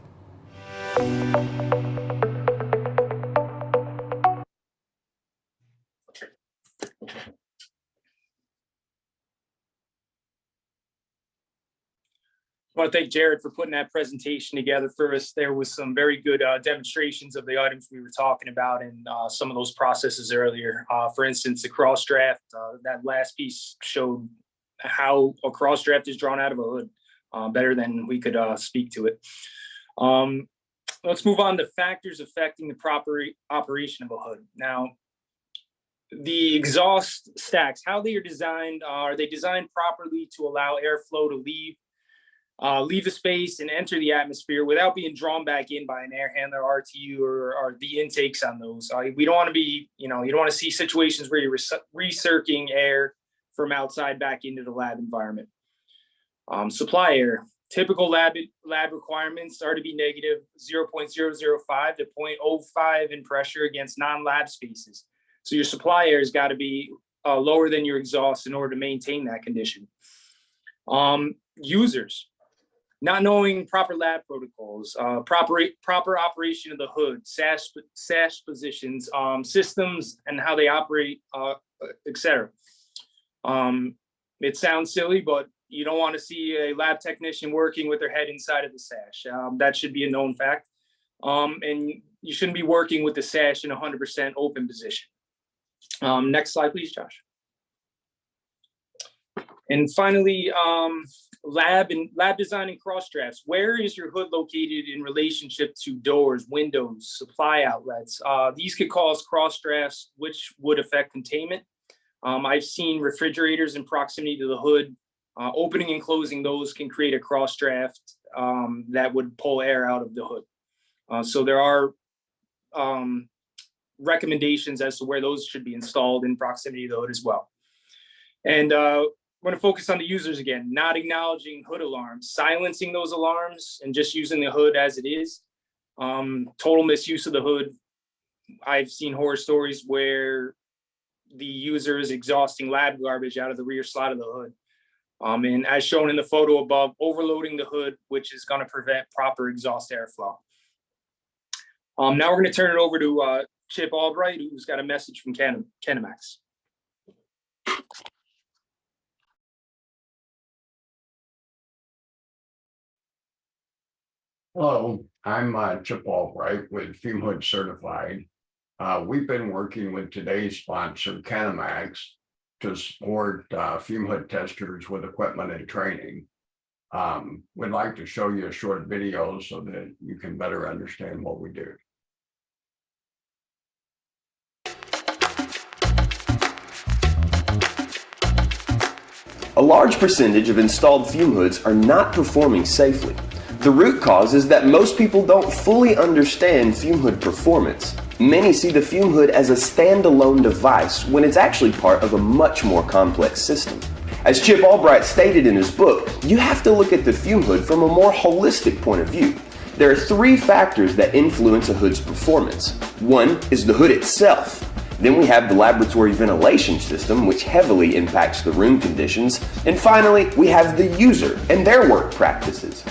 I want to thank Jared for putting that presentation together for us. There was some very good demonstrations of the items we were talking about and some of those processes earlier. For instance, the cross draft, that last piece showed how a cross draft is drawn out of a hood better than we could speak to it. Let's move on to factors affecting the proper operation of a hood. Now, the exhaust stacks, how they are designed, are they designed properly to allow airflow to leave the space and enter the atmosphere without being drawn back in by an air handler, RTU, or the intakes on those? We don't want to be, you don't want to see situations where you're recirculating air from outside back into the lab environment. Supply air. Typical lab requirements are to be negative 0.005 to 0.05 in pressure against non-lab spaces. So your supply air has got to be lower than your exhaust in order to maintain that condition. Users. Not knowing proper lab protocols, proper operation of the hood, sash positions, systems, and how they operate, etc. It sounds silly, but you don't want to see a lab technician working with their head inside of the sash. That should be a known fact. And you shouldn't be working with the sash in 100% open position. Next slide, please, Josh. And finally, lab design and cross drafts. Where is your hood located in relationship to doors, windows, supply outlets? These could cause cross drafts, which would affect containment. I've seen refrigerators in proximity to the hood. Opening and closing those can create a cross draft that would pull air out of the hood. So there are recommendations as to where those should be installed in proximity to the hood as well. And I'm going to focus on the users again, not acknowledging hood alarms, silencing those alarms and just using the hood as it is. Total misuse of the hood. I've seen horror stories where the user is exhausting lab garbage out of the rear slot of the hood. And as shown in the photo above, overloading the hood, which is going to prevent proper exhaust airflow. Now we're going to turn it over to Chip Albright, who's got a message from Kinemax. Hello, I'm Chip Albright with Fume Hood Certified. We've been working with today's sponsor, Kinemax, to support fume hood testers with equipment and training. We'd like to show you a short video so that you can better understand what we do. A large percentage of installed fume hoods are not performing safely. The root cause is that most people don't fully understand fume hood performance. Many see the fume hood as a standalone device when it's actually part of a much more complex system. As Chip Albright stated in his book, you have to look at the fume hood from a more holistic point of view. There are three factors that influence a hood's performance. One is the hood itself. Then we have the laboratory ventilation system, which heavily impacts the room conditions. And finally, we have the user and their work practices.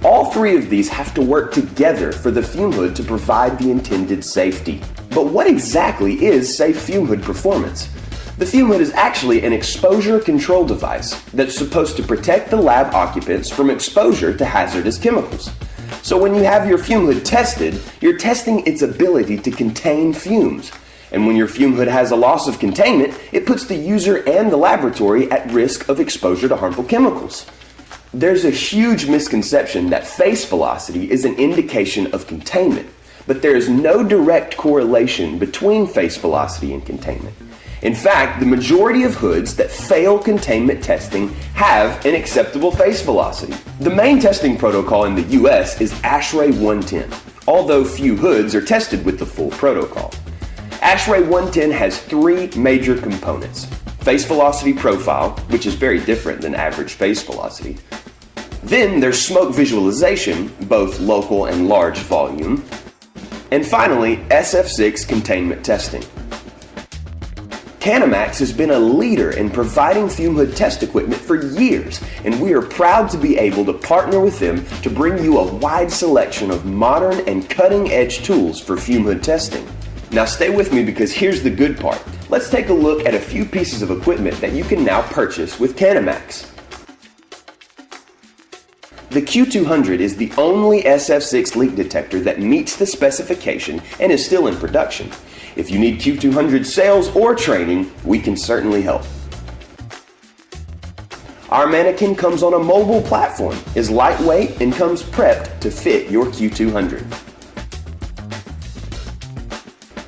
All three of these have to work together for the fume hood to provide the intended safety. But what exactly is safe fume hood performance? The fume hood is actually an exposure control device that's supposed to protect the lab occupants from exposure to hazardous chemicals. So when you have your fume hood tested, you're testing its ability to contain fumes. And when your fume hood has a loss of containment, it puts the user and the laboratory at risk of exposure to harmful chemicals. There's a huge misconception that face velocity is an indication of containment, but there is no direct correlation between face velocity and containment. In fact, the majority of hoods that fail containment testing have an acceptable face velocity. The main testing protocol in the US is ASHRAE 110, although few hoods are tested with the full protocol. ASHRAE 110 has three major components: face velocity profile, which is very different than average face velocity. Then there's smoke visualization, both local and large volume. And finally, SF6 containment testing. Canamax has been a leader in providing fume hood test equipment for years, and we are proud to be able to partner with them to bring you a wide selection of modern and cutting-edge tools for fume hood testing. Now stay with me because here's the good part. Let's take a look at a few pieces of equipment that you can now purchase with Canamax. The Q200 is the only SF6 leak detector that meets the specification and is still in production. If you need Q200 sales or training, we can certainly help. Our mannequin comes on a mobile platform, is lightweight, and comes prepped to fit your Q200.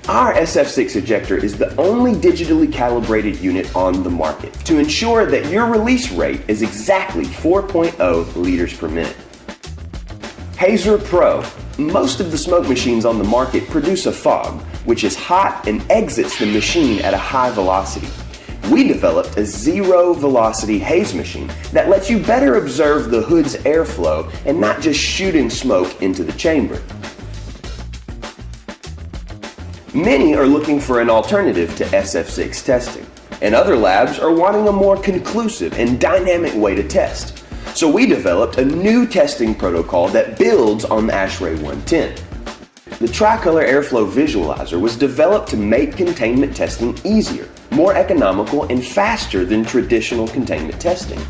Our SF6 ejector is the only digitally calibrated unit on the market to ensure that your release rate is exactly 4.0 liters per minute. Hazer Pro. Most of the smoke machines on the market produce a fog, which is hot and exits the machine at a high velocity. We developed a zero-velocity haze machine that lets you better observe the hood's airflow and not just shooting smoke into the chamber. Many are looking for an alternative to SF6 testing, and other labs are wanting a more conclusive and dynamic way to test. So we developed a new testing protocol that builds on the ASHRAE 110. The Tricolor Airflow Visualizer was developed to make containment testing easier, more economical, and faster than traditional containment testing.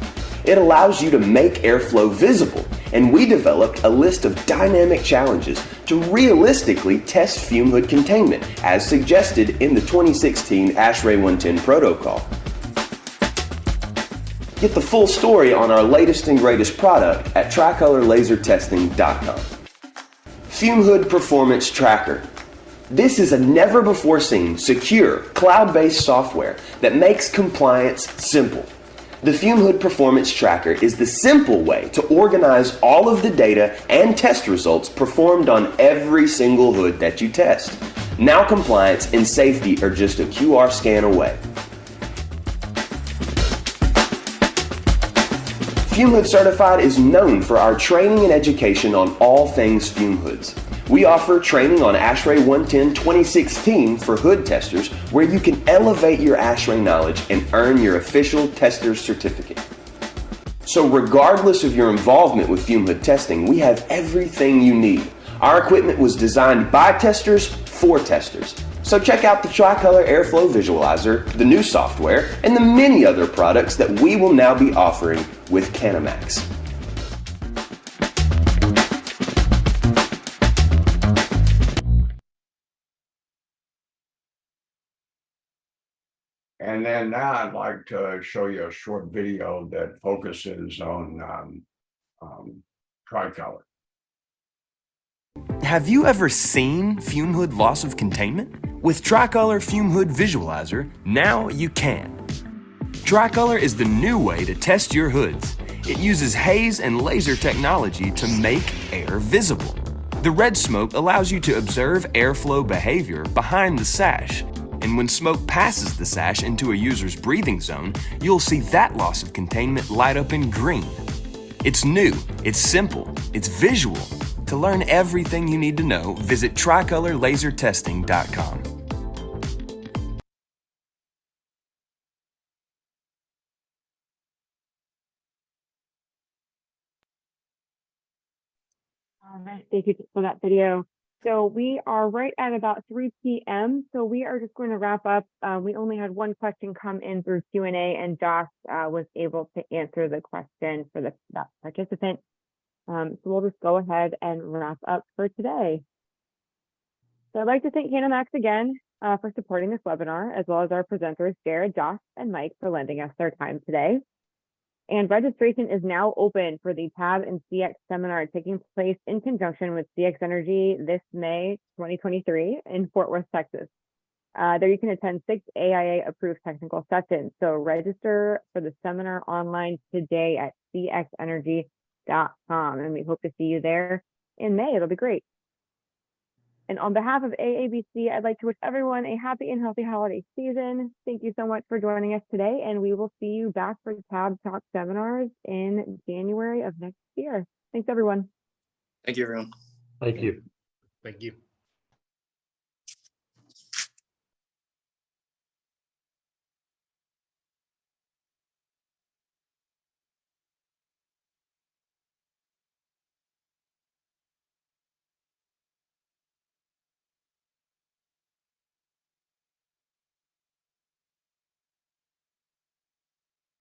It allows you to make airflow visible, and we developed a list of dynamic challenges to realistically test fume hood containment, as suggested in the 2016 ASHRAE 110 protocol. Get the full story on our latest and greatest product at tricolorlasertesting.com. Fume Hood Performance Tracker. This is a never-before-seen, secure, cloud-based software that makes compliance simple. The Fume Hood Performance Tracker is the simple way to organize all of the data and test results performed on every single hood that you test. Now compliance and safety are just a QR scan away. Fume Hood Certified is known for our training and education on all things fume hoods. We offer training on ASHRAE 110 2016 for hood testers, where you can elevate your ASHRAE knowledge and earn your official tester's certificate. So regardless of your involvement with fume hood testing, we have everything you need. Our equipment was designed by testers for testers. So check out the Tricolor Airflow Visualizer, the new software, and the many other products that we will now be offering with Canamax. And then now I'd like to show you a short video that focuses on tricolor. Have you ever seen fume hood loss of containment? With Tricolor Fume Hood Visualizer, now you can. Tricolor is the new way to test your hoods. It uses haze and laser technology to make air visible. The red smoke allows you to observe airflow behavior behind the sash. And when smoke passes the sash into a user's breathing zone, you'll see that loss of containment light up in green. It's new, it's simple, it's visual. To learn everything you need to know, visit tricolorlasertesting.com. All right, thank you for that video. So we are right at about 3 p.m. So we are just going to wrap up. We only had one question come in through Q&A, and Josh was able to answer the question for that participant. So we'll just go ahead and wrap up for today. So I'd like to thank Max again for supporting this webinar, as well as our presenters, Jared, Josh, and Mike, for lending us their time today. And registration is now open for the TAB and CX seminar taking place in conjunction with CX Energy this May 2023 in Fort Worth, Texas. There you can attend 6 AIA approved technical sessions. So register for the seminar online today at cxenergy.com, and we hope to see you there in May. It'll be great. And on behalf of AABC, I'd like to wish everyone a happy and healthy holiday season. Thank you so much for joining us today, and we will see you back for TAB Talk seminars in January of next year. Thanks, everyone. Thank you, everyone. Thank you. Thank you.